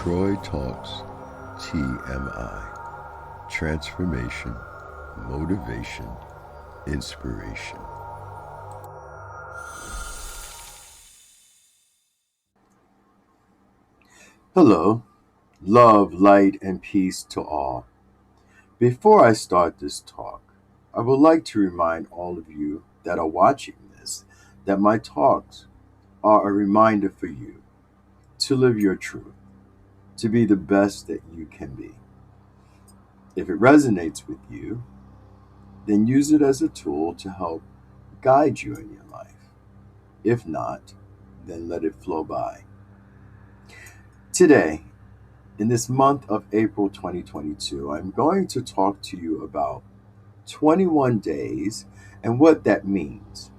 Troy Talks T.M.I. Transformation, Motivation, Inspiration. Hello, love, light, and peace to all. Before I start this talk, I would like to remind all of you that are watching this that my talks are a reminder for you to live your truth, to be the best that you can be. If it resonates with you, then use it as a tool to help guide you in your life. If not, then let it flow by. Today, in this month of April 2022, I'm going to talk to you about 21 days and what that means.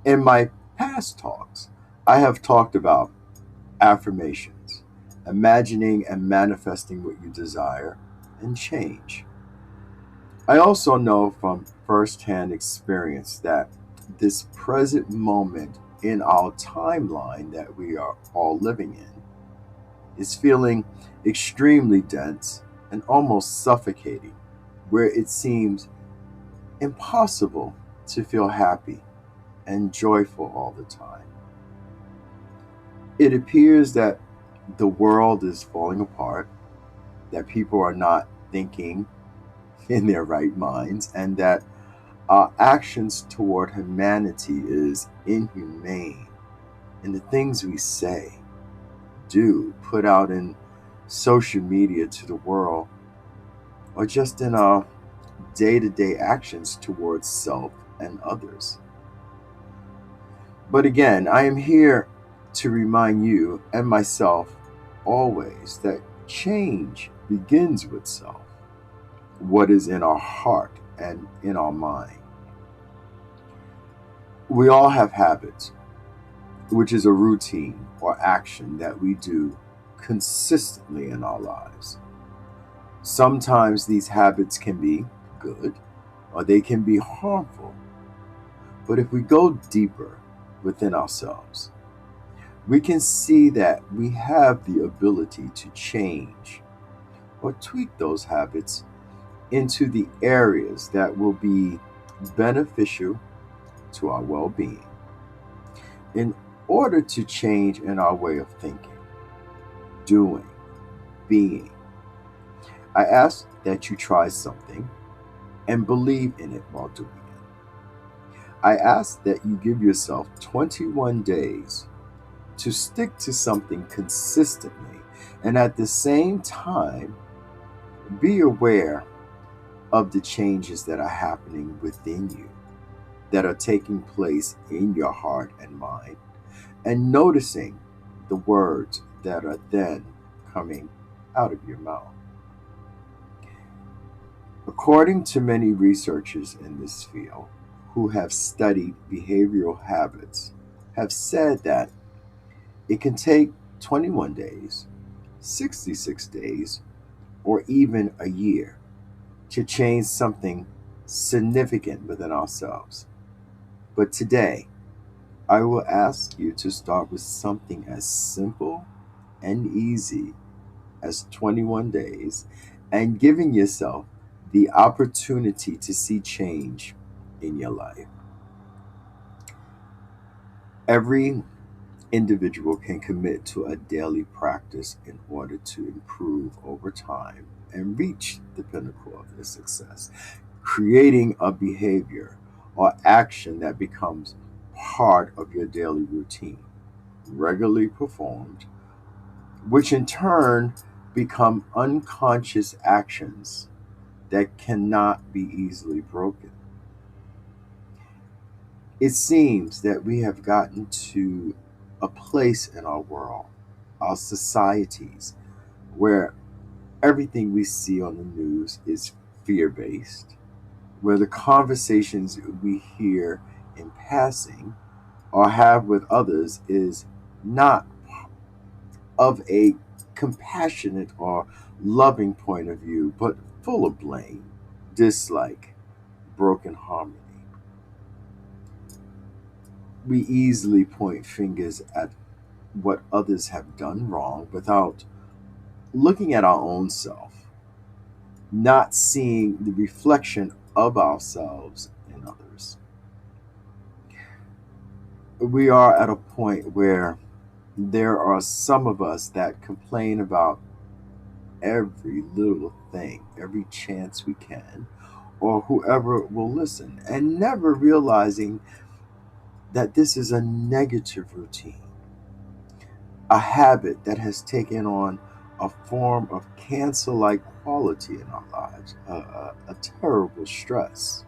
In my past talks, I have talked about affirmations, imagining and manifesting what you desire, and change. I also know from firsthand experience that this present moment in our timeline that we are all living in is feeling extremely dense and almost suffocating, where it seems impossible to feel happy and joyful all the time. It appears that the world is falling apart, that people are not thinking in their right minds, and that our actions toward humanity is inhumane. And the things we say, do, put out in social media to the world, or just in our day to day actions towards self and others. But again, I am here to remind you and myself always that change begins with self, what is in our heart and in our mind. We all have habits, which is a routine or action that we do consistently in our lives. Sometimes these habits can be good or they can be harmful. But if we go deeper within ourselves, we can see that we have the ability to change or tweak those habits into the areas that will be beneficial to our well being. In order to change in our way of thinking, doing, being, I ask that you try something and believe in it while doing it. I ask that you give yourself 21 days to stick to something consistently and at the same time be aware of the changes that are happening within you, that are taking place in your heart and mind, and noticing the words that are then coming out of your mouth. According to many researchers in this field who have studied behavioral habits, have said that it can take 21 days, 66 days, or even a year to change something significant within ourselves. But today, I will ask you to start with something as simple and easy as 21 days and giving yourself the opportunity to see change in your life. Every individual can commit to a daily practice in order to improve over time and reach the pinnacle of their success, creating a behavior or action that becomes part of your daily routine, regularly performed, which in turn become unconscious actions that cannot be easily broken. It seems that we have gotten to a place in our world, our societies, where everything we see on the news is fear based, where the conversations we hear in passing or have with others is not of a compassionate or loving point of view, but full of blame, dislike, broken harmony. We easily point fingers at what others have done wrong without looking at our own self, not seeing the reflection of ourselves in others. We are at a point where there are some of us that complain about every little thing, every chance we can, or whoever will listen, and never realizing that this is a negative routine, a habit that has taken on a form of cancer like quality in our lives, a terrible stress.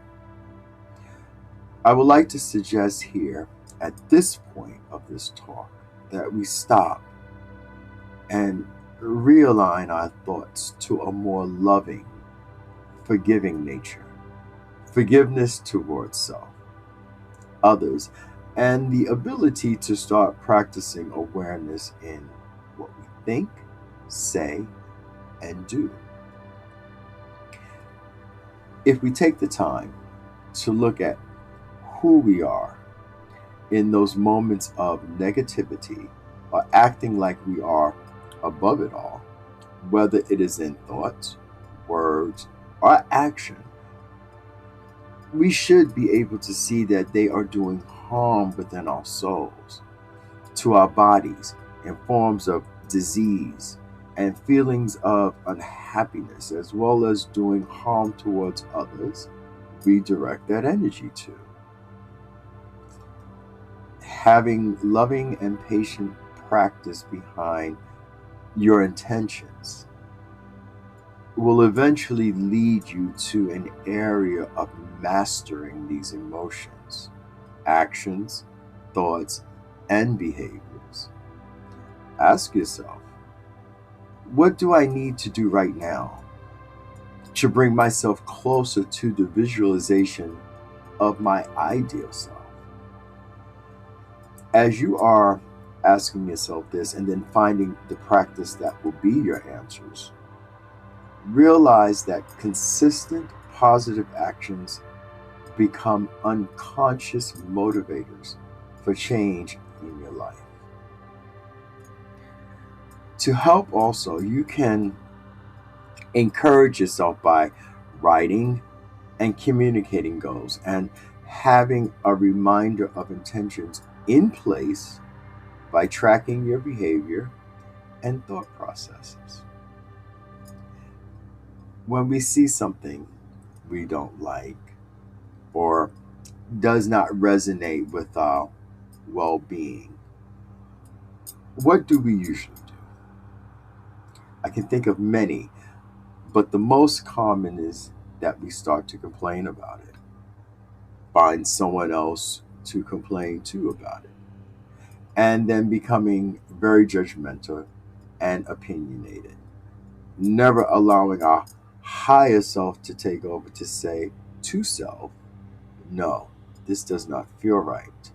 I would like to suggest here, at this point of this talk, that we stop and realign our thoughts to a more loving, forgiving nature, forgiveness towards self, others, and the ability to start practicing awareness in what we think, say, and do. If we take the time to look at who we are in those moments of negativity or acting like we are above it all, whether it is in thoughts, words, or action, we should be able to see that they are doing harm within our souls, to our bodies, in forms of disease and feelings of unhappiness, as well as doing harm towards others. We direct that energy to having loving and patient practice behind your intentions will eventually lead you to an area of mastering these emotions, actions, thoughts, and behaviors. Ask yourself, what do I need to do right now to bring myself closer to the visualization of my ideal self? As you are asking yourself this and then finding the practice that will be your answers, realize that consistent positive actions become unconscious motivators for change in your life. To help also, you can encourage yourself by writing and communicating goals and having a reminder of intentions in place by tracking your behavior and thought processes. When we see something we don't like or does not resonate with our well being, what do we usually do? I can think of many, but the most common is that we start to complain about it, find someone else to complain to about it, and then becoming very judgmental and opinionated, never allowing our higher self to take over to say to self, no, this does not feel right,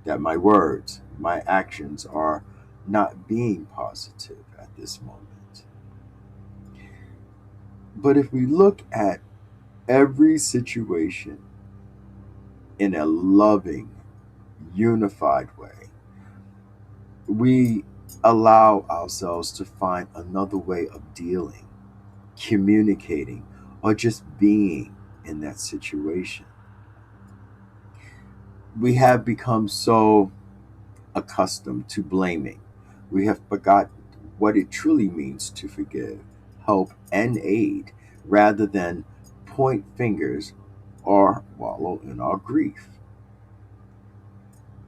that my words, my actions are not being positive at this moment. But if we look at every situation in a loving, unified way, we allow ourselves to find another way of dealing, communicating, or just being in that situation. We have become so accustomed to blaming. We have forgotten what it truly means to forgive, help, and aid rather than point fingers or wallow in our grief.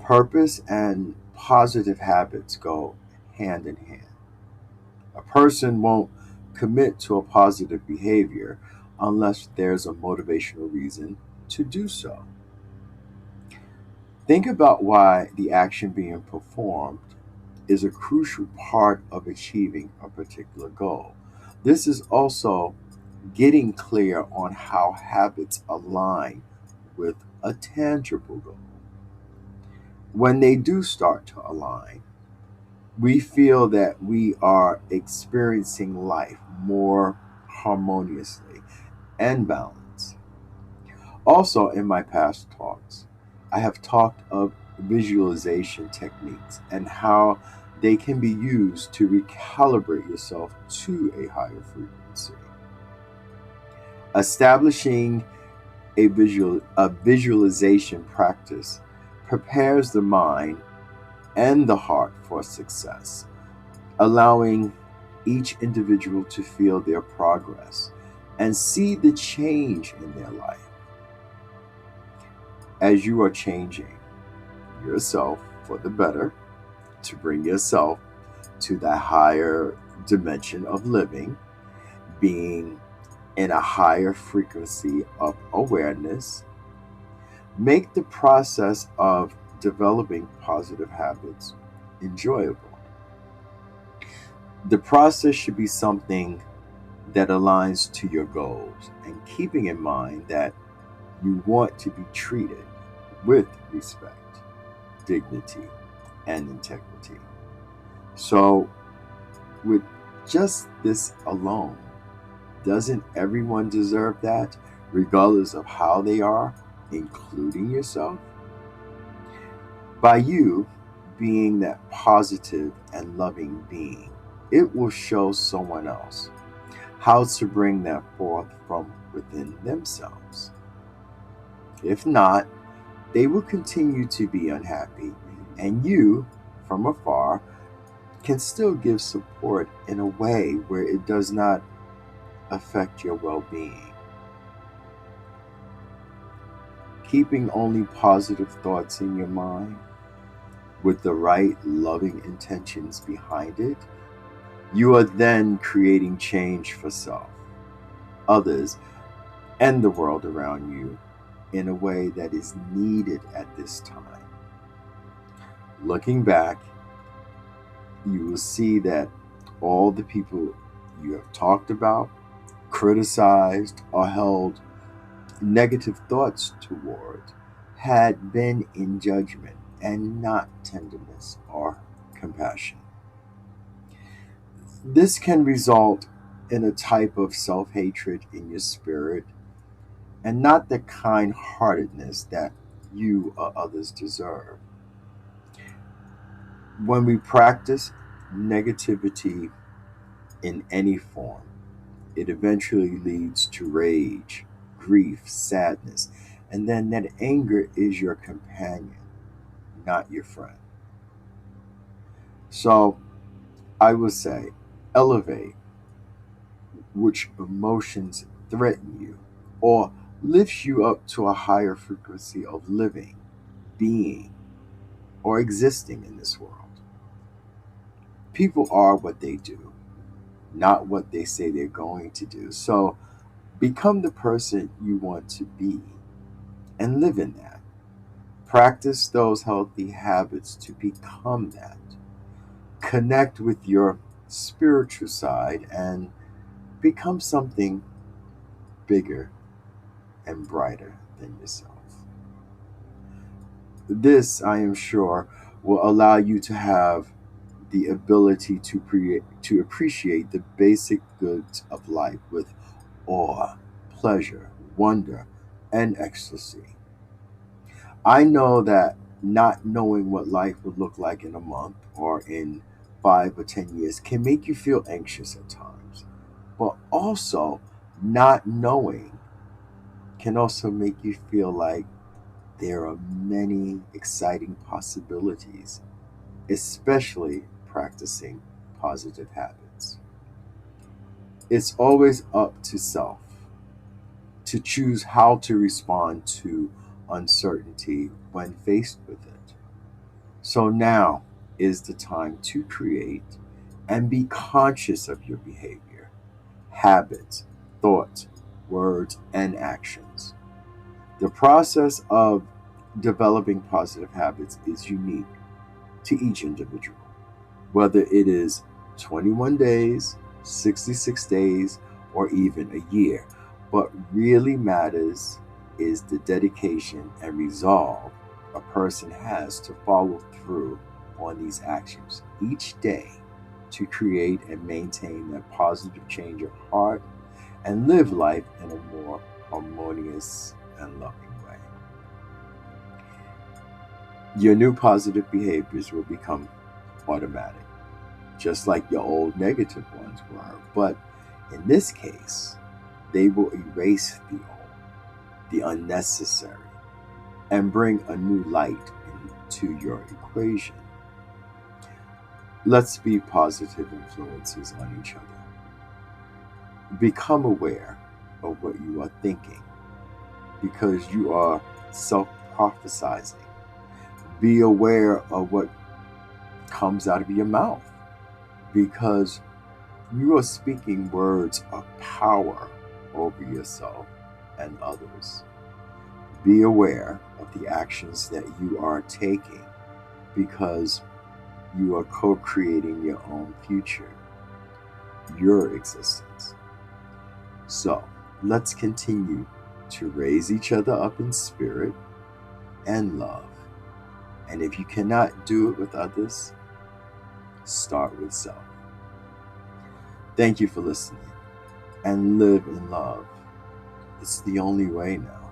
Purpose and positive habits go hand in hand. A person won't commit to a positive behavior unless there's a motivational reason to do so. Think about why the action being performed is a crucial part of achieving a particular goal. This is also getting clear on how habits align with a tangible goal. When they do start to align, we feel that we are experiencing life more harmoniously and balanced. Also, in my past talks, I have talked of visualization techniques and how they can be used to recalibrate yourself to a higher frequency. Establishing a visualization practice prepares the mind and the heart for success, allowing each individual to feel their progress and see the change in their life. As you are changing yourself for the better to bring yourself to that higher dimension of living, being in a higher frequency of awareness, make the process of developing positive habits enjoyable. The process should be something that aligns to your goals, and keeping in mind that you want to be treated with respect, dignity, and integrity. So, with just this alone, doesn't everyone deserve that, regardless of how they are, including yourself? By you being that positive and loving being, it will show someone else how to bring that forth from within themselves. If not, they will continue to be unhappy, and you, from afar, can still give support in a way where it does not affect your well being. Keeping only positive thoughts in your mind with the right loving intentions behind it, you are then creating change for self, others, and the world around you in a way that is needed at this time. Looking back, you will see that all the people you have talked about, criticized, or held negative thoughts toward had been in judgment and not tenderness or compassion. This can result in a type of self hatred in your spirit and not the kind heartedness that you or others deserve. When we practice negativity in any form, it eventually leads to rage, grief, sadness, and then that anger is your companion, not your friend. So I would say elevate which emotions threaten you or lifts you up to a higher frequency of living, being, or existing in this world. People are what they do, not what they say they're going to do. So become the person you want to be and live in that. Practice those healthy habits to become that. Connect with your spiritual side and become something bigger and brighter than yourself. This, I am sure, will allow you to have the ability to appreciate the basic goods of life with awe, pleasure, wonder, and ecstasy. I know that not knowing what life would look like in a month or in 5 or 10 years can make you feel anxious at times. But also, not knowing can also make you feel like there are many exciting possibilities, especially practicing positive habits. It's always up to self to choose how to respond to uncertainty when faced with it. So now is the time to create and be conscious of your behavior, habits, thoughts, words, and actions. The process of developing positive habits is unique to each individual, whether it is 21 days, 66 days, or even a year. What really matters is the dedication and resolve a person has to follow through on these actions each day to create and maintain that positive change of heart and live life in a more harmonious and loving way. Your new positive behaviors will become automatic. just like your old negative ones were. But in this case, they will erase the old, the unnecessary, and bring a new light into your equation. Let's be positive influences on each other. Become aware of what you are thinking because you are self prophesizing. Be aware of what comes out of your mouth because you are speaking words of power over yourself and others. Be aware of the actions that you are taking because you are co creating your own future, your existence. So let's continue to raise each other up in spirit and love. And if you cannot do it with others, start with self. Thank you for listening and live in love. It's the only way now.